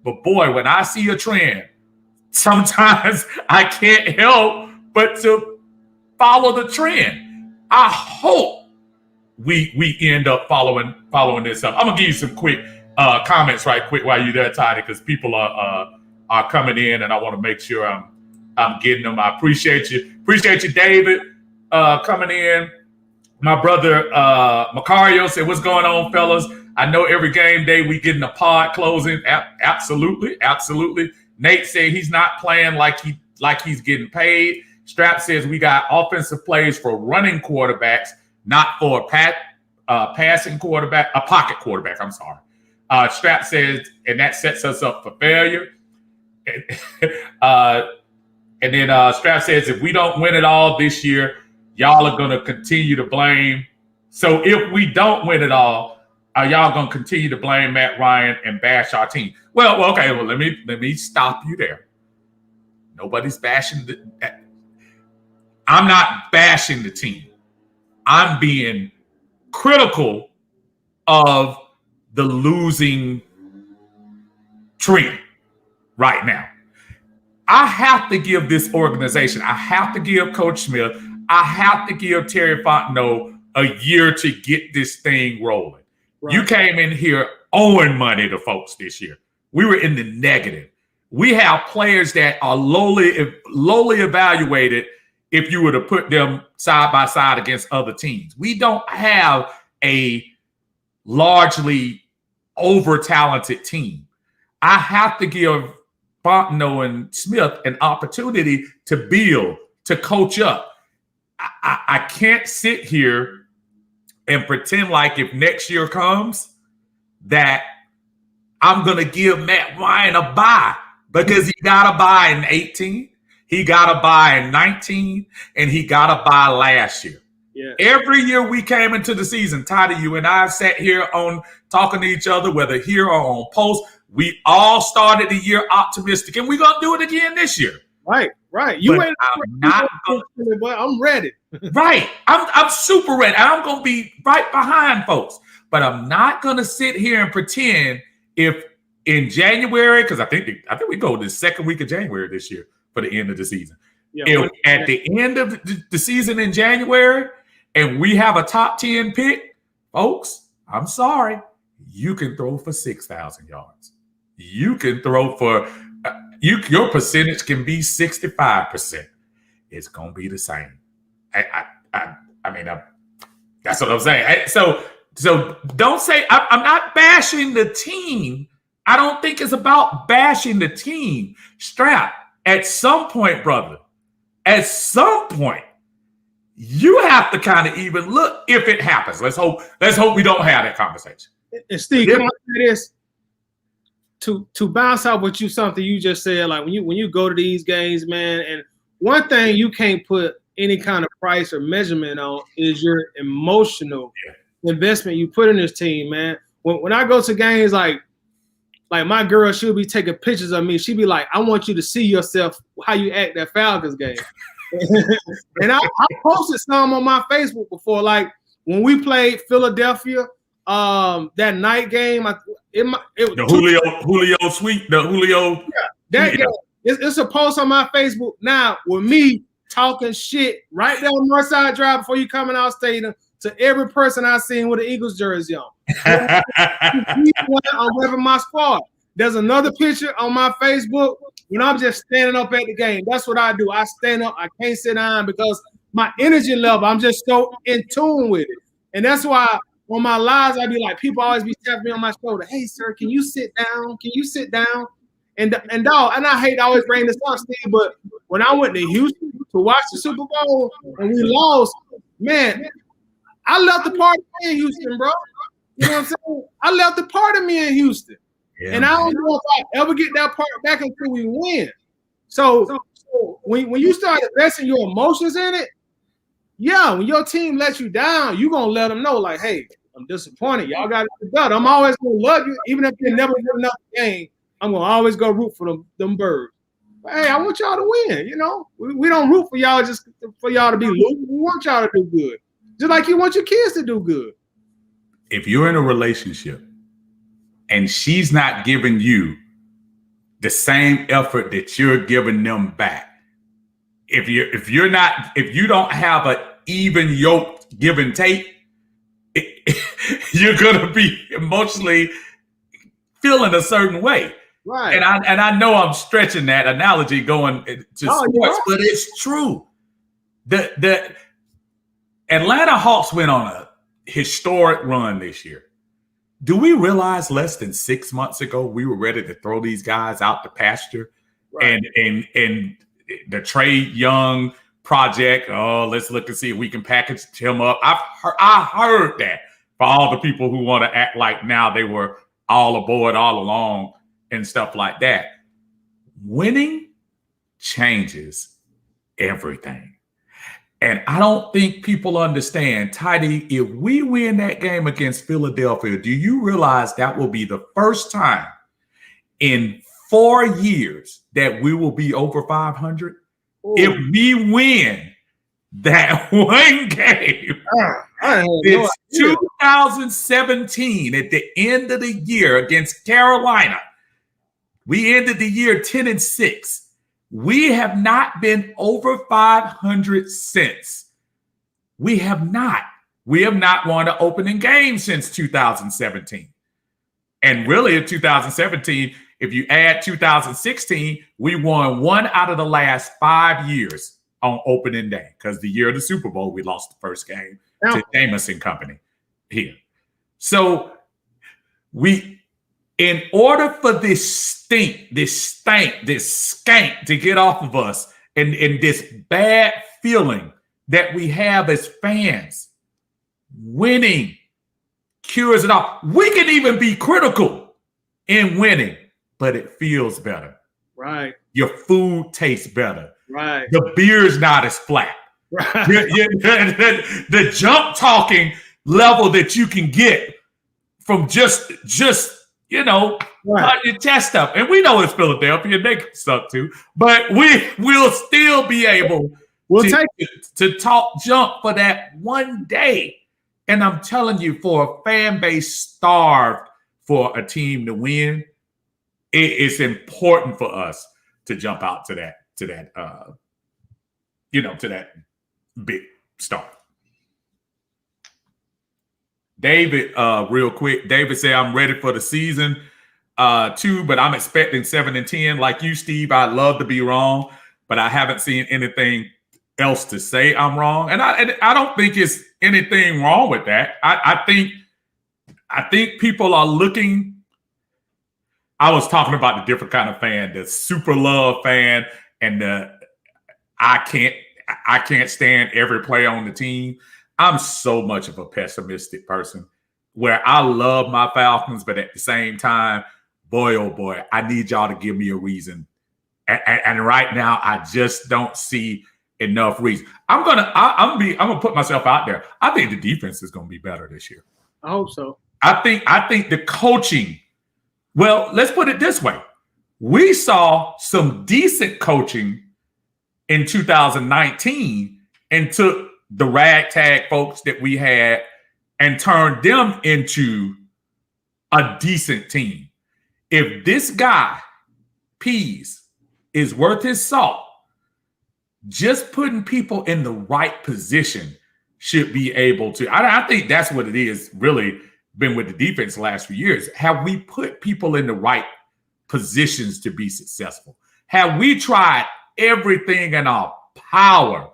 But boy, when I see a trend, sometimes I can't help but to follow the trend. I hope we end up following this up. I'm gonna give you some quick comments right quick while you're there, Toddy, because people are coming in, and I want to make sure I'm getting them. I appreciate you, David, coming in. My brother Macario said, "What's going on, fellas? I know every game day we getting a pod closing. Absolutely. Nate said he's not playing like he's getting paid. Strap says we got offensive plays for running quarterbacks, not for passing quarterback, a pocket quarterback. I'm sorry. Strap says, and that sets us up for failure. And then Strap says, if we don't win it all this year, y'all are going to continue to blame. So if we don't win it all, are y'all going to continue to blame Matt Ryan and bash our team? Well, okay. Well, let me stop you there. Nobody's bashing I'm not bashing the team. I'm being critical of the losing trend right now. I have to give this organization, I have to give Coach Smith, I have to give Terry Fontenot a year to get this thing rolling. Right. You came in here owing money to folks this year. We were in the negative. We have players that are lowly evaluated if you were to put them side by side against other teams. We don't have a largely over-talented team. I have to give Fontenot and Smith an opportunity to build, to coach up. I can't sit here and pretend like if next year comes that I'm going to give Matt Ryan a bye, because he got a bye in 18, he got a bye in 19, and he got a bye last year. Yeah. Every year we came into the season, Toddy, you and I sat here on talking to each other, whether here or on post, we all started the year optimistic, and we're going to do it again this year. Right. You ain't but I'm ready. Right. I'm super ready. I'm going to be right behind folks. But I'm not going to sit here and pretend if in January, because I think we go the second week of January this year for the end of the season. Yeah, if at the end of the season in January and we have a top 10 pick, folks, I'm sorry. You can throw for 6,000 yards. You can throw for your percentage can be 65%. It's gonna be the same. I mean, that's what I'm saying. So don't say I'm not bashing the team. I don't think it's about bashing the team. Strap, at some point, brother, at some point, you have to kind of even look if it happens. Let's hope we don't have that conversation. And Steve, can I say this? To bounce out with you something you just said, like when you go to these games, man, and one thing you can't put any kind of price or measurement on is your emotional investment you put in this team, man. When I go to games, like my girl, she'll be taking pictures of me. She'll be like, I want you to see yourself, how you act that Falcons game. And I posted some on my Facebook before, like when we played Philadelphia, that night game. Julio sweep, the Julio. Yeah, that game. It's a post on my Facebook now with me talking shit right down Northside Drive before you coming out stadium to every person I seen with an Eagles jersey on. I'm repping my squad. There's another picture on my Facebook when I'm just standing up at the game. That's what I do. I stand up. I can't sit down because my energy level, I'm just so in tune with it. And that's why on my lives, I be like, people always be tapping me on my shoulder. Hey, sir, can you sit down? Can you sit down? And dog, and I hate to always bring this up, Steve, but when I went to Houston to watch the Super Bowl and we lost, man, I left the part of me in Houston, bro. You know what I'm saying? I left the part of me in Houston. Yeah, and I don't know if I ever get that part back until we win. So when you start investing your emotions in it, yeah, when your team lets you down, you're going to let them know, like, hey, I'm disappointed. Y'all got to do better. I'm always going to love you, even if you never win another game. I'm going to always go root for them birds. But, hey, I want y'all to win, you know. We don't root for y'all just for y'all to be losing. We want y'all to do good. Just like you want your kids to do good. If you're in a relationship and she's not giving you the same effort that you're giving them back, if you don't have an even yoked give and take, you're gonna be emotionally feeling a certain way. Right. And I know I'm stretching that analogy going to sports, but it's true. The Atlanta Hawks went on a historic run this year. Do we realize less than 6 months ago we were ready to throw these guys out to pasture? Right. And the Trae Young project, let's look and see if we can package him up. I heard that for all the people who want to act like now they were all aboard all along and stuff like that. Winning changes everything. And I don't think people understand, Tidy, if we win that game against Philadelphia, do you realize that will be the first time in 4 years that we will be over 500? Ooh. If we win that one game, it's 2017 at the end of the year against Carolina. We ended the year 10-6. We have not been over 500 since. We have not. We have not won an opening game since 2017. And really in 2017, if you add 2016, we won 1 out of the last 5 years on opening day, because the year of the Super Bowl, we lost the first game to Jameis and Company here. So in order for this skank to get off of us and this bad feeling that we have as fans, winning cures it all. We can even be critical in winning, but it feels better. Right. Your food tastes better. Right. The beer's not as flat. Right. The jump talking level that you can get from just right. Your chest up. And we know it's Philadelphia, they can suck too, but we will still be able to talk jump for that one day. And I'm telling you, for a fan base starved for a team to win, it's important for us to jump out to that big start. David, real quick. David said, I'm ready for the season too, but I'm expecting 7-10. Like you, Steve, I'd love to be wrong, but I haven't seen anything else to say I'm wrong. And I don't think it's anything wrong with that. I think people are looking. I was talking about the different kind of fan, the super love fan, and the I can't stand every player on the team. I'm so much of a pessimistic person where I love my Falcons, but at the same time, boy, oh boy, I need y'all to give me a reason And right now, I just don't see enough reason. I'm gonna put myself out there. I think the defense is gonna be better this year. I hope so. I think the coaching. Well, let's put it this way: we saw some decent coaching in 2019 and took the ragtag folks that we had and turned them into a decent team. If this guy, Pease, is worth his salt, just putting people in the right position should be able to. I think that's what it is really been with the defense the last few years. Have we put people in the right positions to be successful? Have we tried everything in our power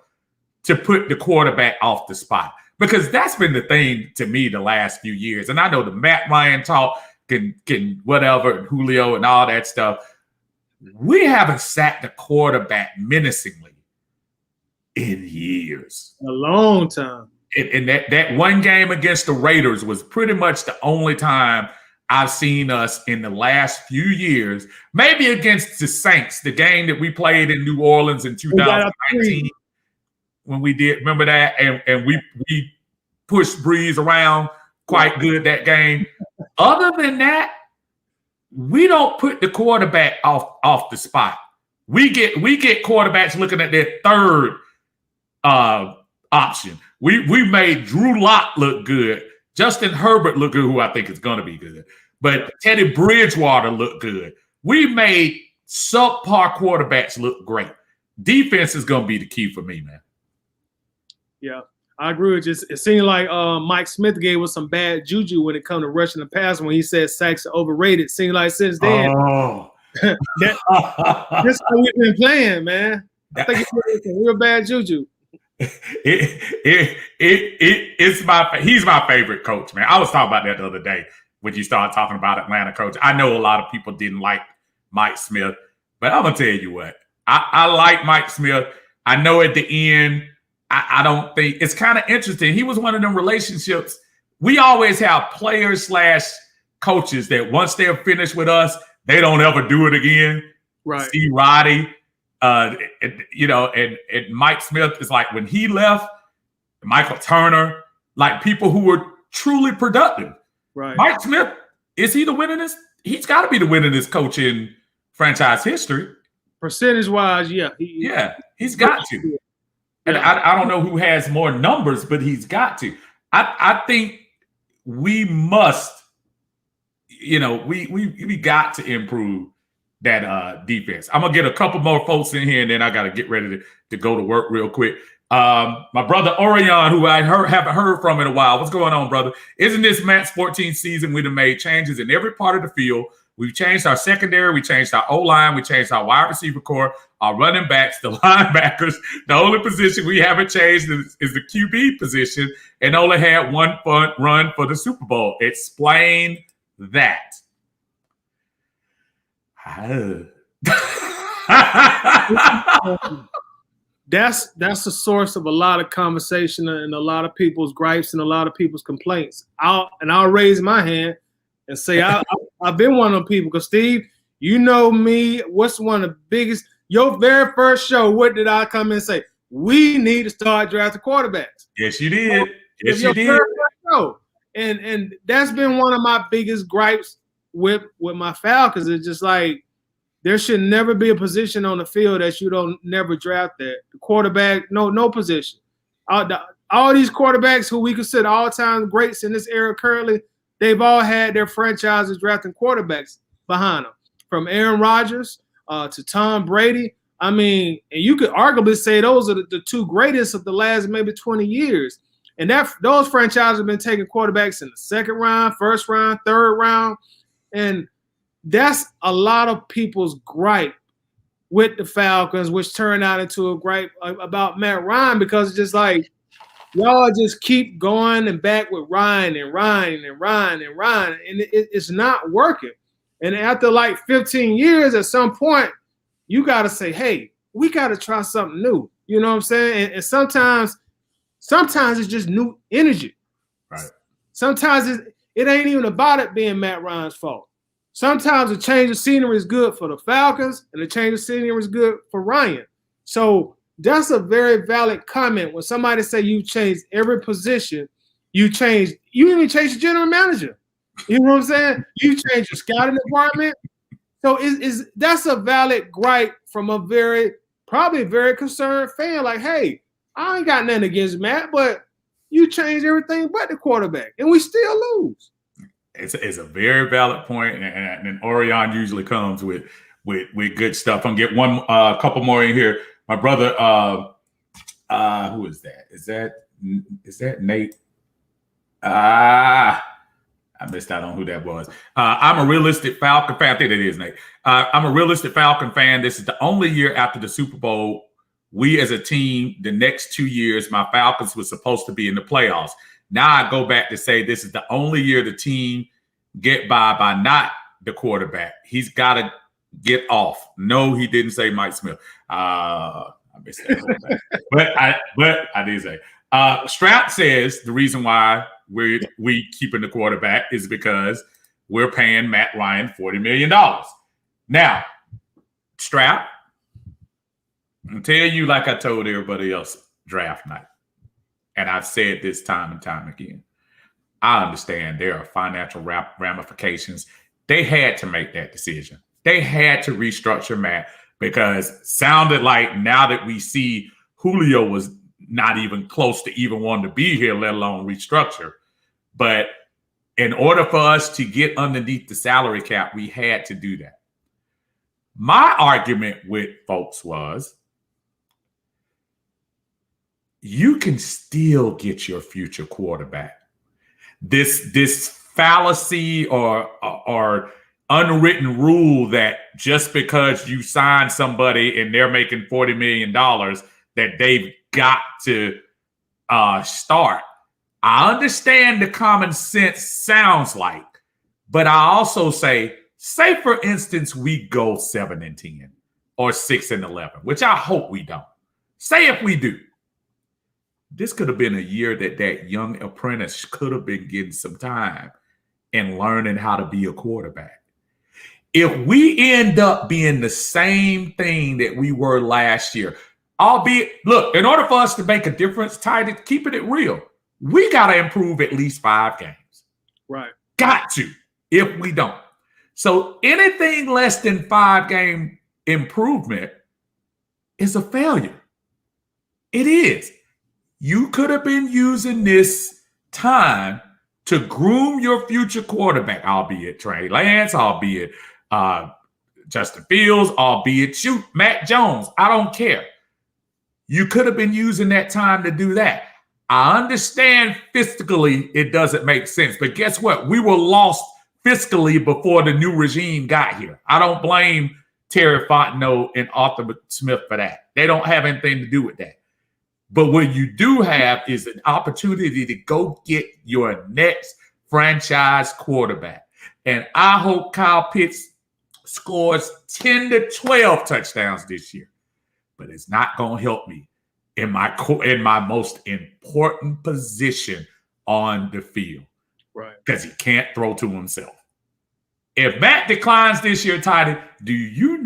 to put the quarterback off the spot? Because that's been the thing to me the last few years. And I know the Matt Ryan talk can whatever, Julio and all that stuff. We haven't sacked the quarterback menacingly in years. A long time. And that one game against the Raiders was pretty much the only time I've seen us in the last few years, maybe against the Saints, the game that we played in New Orleans in 2019 when we did, remember that? And we pushed Breeze around quite good that game. Other than that, we don't put the quarterback off the spot. We get quarterbacks looking at their third option. We made Drew Lock look good. Justin Herbert look good, who I think is going to be good. But Teddy Bridgewater look good. We made subpar quarterbacks look great. Defense is going to be the key for me, man. Yeah, I agree with you. It seemed like Mike Smith gave us some bad juju when it comes to rushing the pass when he said sacks are overrated. It seemed like since then, that's how we've been playing, man. I think it's some real bad juju. He's my favorite coach, man. I was talking about that the other day when you started talking about Atlanta coach. I know a lot of people didn't like Mike Smith, but I'm gonna tell you what, I like Mike Smith. I know at the end, I don't think it's kind of interesting. He was one of them relationships. We always have players / coaches that once they're finished with us, they don't ever do it again. Right. Steve Roddy. And Mike Smith is like when he left, Michael Turner, like people who were truly productive. Right. Mike Smith, is he the winningest? He's got to be the winningest coach in franchise history. Percentage wise, yeah. He's got to. And I don't know who has more numbers, but he's got to. I think we must, we got to improve that defense. I'm gonna get a couple more folks in here, and then I got to get ready to go to work real quick. My brother Orion, who I haven't heard from in a while. What's going on, brother? Isn't this Matt's 14th season? We've made changes in every part of the field. We've changed our secondary. We changed our O-line. We changed our wide receiver core, our running backs, the linebackers. The only position we haven't changed is the QB position, and only had one run for the Super Bowl. Explain that. That's the source of a lot of conversation and a lot of people's gripes and a lot of people's complaints. I'll raise my hand and say I've been one of them people. Because Steve, you know me. What's one of the biggest? Your very first show, what did I come in and say? We need to start drafting quarterbacks. Yes, you did. Yes, you did. And that's been one of my biggest gripes with my Falcons. It's just like there should never be a position on the field that you don't never draft that. The quarterback, no position. All these quarterbacks who we consider all-time greats in this era currently, they've all had their franchises drafting quarterbacks behind them. From Aaron Rodgers to Tom Brady. I mean, and you could arguably say those are the two greatest of the last maybe 20 years. And those franchises have been taking quarterbacks in the second round, first round, third round. And that's a lot of people's gripe with the Falcons, which turned out into a gripe about Matt Ryan, because it's just like y'all just keep going and back with Ryan, and it's not working. And after like 15 years, at some point, you got to say, hey, we got to try something new. You know what I'm saying? And sometimes it's just new energy. Right. Sometimes it ain't even about it being Matt Ryan's fault. sometimes a change of scenery is good for the Falcons, and a change of scenery is good for Ryan. So that's a very valid comment. When somebody say you changed every position, you even changed the general manager. You know what I'm saying? You changed your scouting department. So that's a valid gripe from a probably very concerned fan. Like, hey, I ain't got nothing against Matt, but you changed everything but the quarterback, and we still lose. It's a very valid point, and Orion usually comes with good stuff. I'm gonna get a couple more in here. My brother, who is that? Is that Nate? I missed out on who that was. I'm a realistic Falcon fan. I think it is Nate. I'm a realistic Falcon fan. This is the only year after the Super Bowl we as a team, the next 2 years, my Falcons were supposed to be in the playoffs. Now I go back to say this is the only year the team get by not the quarterback. He's got to get off. No, he didn't say Mike Smith. I missed that. but I did say. Stroud says the reason why we keeping the quarterback is because we're paying Matt Ryan $40 million. Now, Stroud, I'm telling you like I told everybody else draft night, and I've said this time and time again, I understand there are financial ramifications. They had to make that decision. They had to restructure Matt because it sounded like now that we see Julio was not even close to even wanting to be here, let alone restructure. But in order for us to get underneath the salary cap, we had to do that. My argument with folks was you can still get your future quarterback. This fallacy or unwritten rule that just because you sign somebody and they're making $40 million that they've got to start. I understand the common sense sounds like, but I also say for instance, we go 7-10 or 6-11, which I hope we don't. Say if we do. This could have been a year that young apprentice could have been getting some time and learning how to be a quarterback. If we end up being the same thing that we were last year, albeit, look, in order for us to make a difference, keeping it real, we got to improve at least 5 games. Right. Got to, if we don't. So anything less than 5-game improvement is a failure. It is. You could have been using this time to groom your future quarterback, albeit Trey Lance, albeit Justin Fields, albeit Matt Jones. I don't care. You could have been using that time to do that. I understand fiscally it doesn't make sense, but guess what? We were lost fiscally before the new regime got here. I don't blame Terry Fontenot and Arthur Smith for that. They don't have anything to do with that. But what you do have is an opportunity to go get your next franchise quarterback. And I hope Kyle Pitts scores 10 to 12 touchdowns this year. But it's not going to help me in my most important position on the field. Right. Because he can't throw to himself. If Matt declines this year, Tidy, do you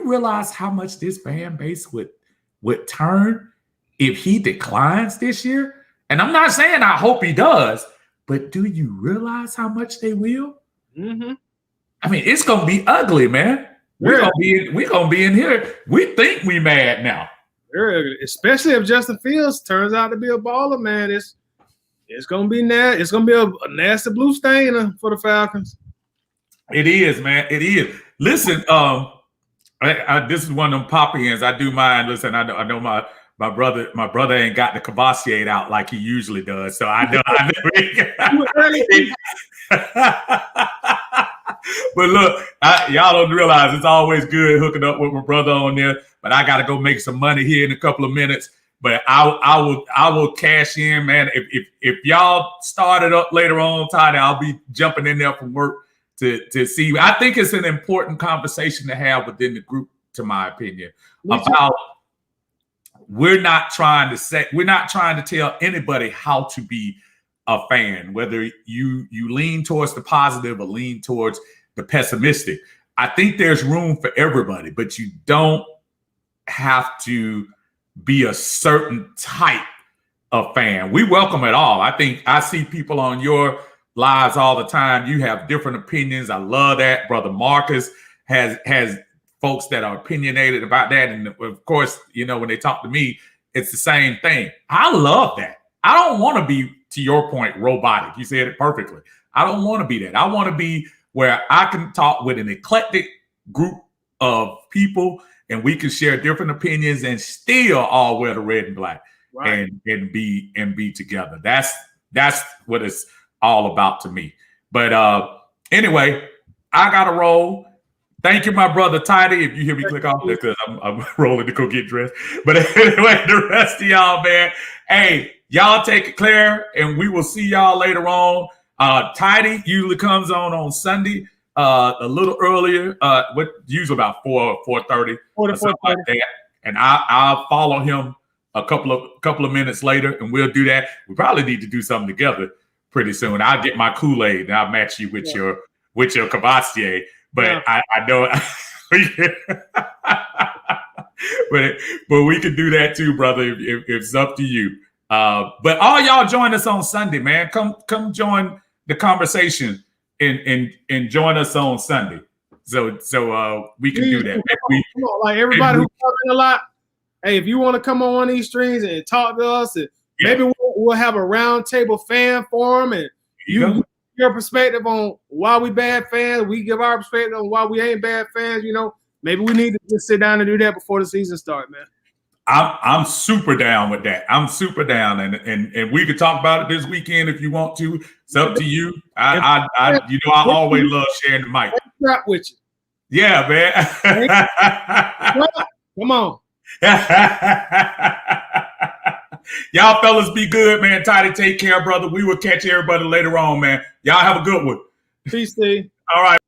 realize how much this fan base would turn if he declines this year? And I'm not saying I hope he does, but do you realize how much they will? Mm-hmm. I mean, it's gonna be ugly, man. We're gonna be in here. We think we mad now. Very ugly. Especially if Justin Fields turns out to be a baller, man. It's gonna be it's gonna be a nasty blue stain for the Falcons. It is, man. It is. Listen, this is one of them poppy hands. I do mine. Listen, I know my brother ain't got the Cavassier out like he usually does. So I know. But look, y'all don't realize it's always good hooking up with my brother on there. But I got to go make some money here in a couple of minutes. But I will cash in, man. If y'all started up later on, Todd, I'll be jumping in there from work to see. I think it's an important conversation to have within the group, to my opinion, about we're not trying to tell anybody how to be a fan, whether you lean towards the positive or lean towards the pessimistic. I think there's room for everybody, but you don't have to be a certain type of fan. We welcome it all. I think I see people on your lives all the time. You have different opinions. I love that. Brother Marcus has folks that are opinionated about that. And of course, you know, when they talk to me, it's the same thing. I love that. I don't want to be, to your point, robotic. You said it perfectly. I don't want to be that. I want to be where I can talk with an eclectic group of people and we can share different opinions and still all wear the red and black, right, and be together. That's what it's all about to me. But anyway, I got to roll. Thank you, my brother Tidy. If you hear me click off, because I'm rolling to go get dressed. But anyway, the rest of y'all, man, hey, y'all take it clear, and we will see y'all later on. Tidy usually comes on Sunday a little earlier, usually about 4:30 or something like that. And I'll follow him a couple of minutes later, and we'll do that. We probably need to do something together pretty soon. I'll get my Kool-Aid and I'll match you with your Cavassier. But I know, but we can do that too, brother. If it's up to you. But all y'all join us on Sunday, man. Come join the conversation and join us on Sunday. So we can do that. Come on, like everybody who comes in a lot. Hey, if you want to come on one of these streams and talk to us, and maybe we'll have a roundtable fan forum, and you your perspective on why we bad fans. We give our perspective on why we ain't bad fans. You know, maybe we need to just sit down and do that before the season starts, man. I'm super down with that. I'm super down, and we could talk about it this weekend if you want to. It's up to you. I always love sharing the mic. Strap with you. Yeah, man. Come on. Y'all fellas be good, man. Tidy, take care, brother. We will catch everybody later on, man. Y'all have a good one. Peace, Steve. All right.